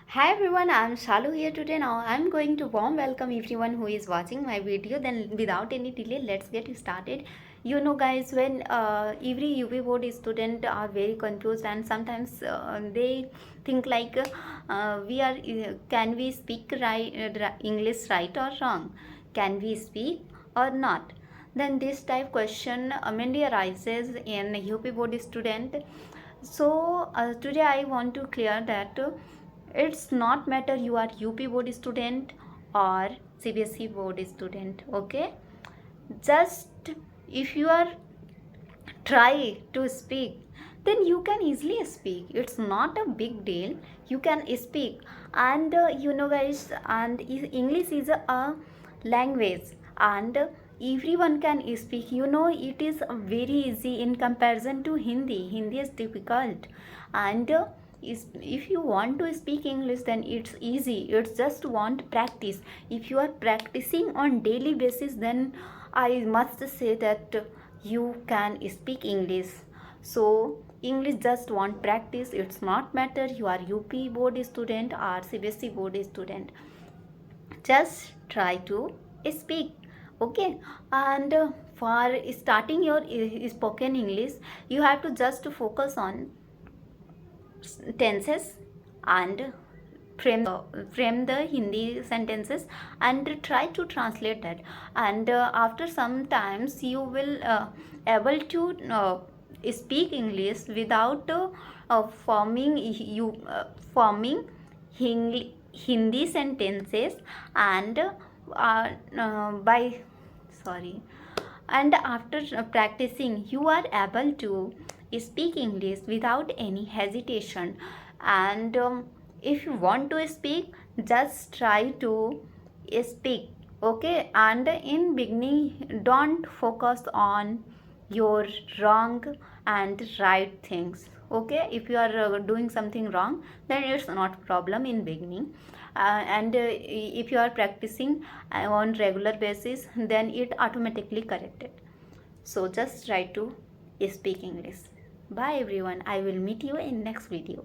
Hi everyone, I'm Shalu here today. Now I'm going to warm welcome everyone who is watching my video. Then without any delay, let's get started. You know guys, when every UP board student are very confused and sometimes they think like can we speak English right or wrong? Can we speak or not? Then this type question mainly arises in UP board student. So today I want to clear that it's not matter you are UP board student or CBSE board student. Okay, just if you are try to speak, then you can easily speak. It's not a big deal, you can speak. And guys, and English is a language, and everyone can speak. It is very easy in comparison to Hindi is difficult. And if you want to speak English, then it's easy. It's just want practice. If you are practicing on daily basis, then I must say that you can speak English. So English just want practice. It's not matter you are UP board student or CBSE board student, just try to speak. Okay. And for starting your spoken English, you have to just focus on tenses and frame the Hindi sentences and try to translate that. And after some times you will able to speak English without forming Hindi sentences. And by sorry and after practicing, you are able to speak English without any hesitation. And if you want to speak, just try to speak. Okay. And in beginning, don't focus on your wrong and right things. Okay. If you are doing something wrong, then it's not problem in beginning. And if you are practicing on regular basis, then it automatically corrected. So just try to speak English. Bye everyone, I will meet you in next video.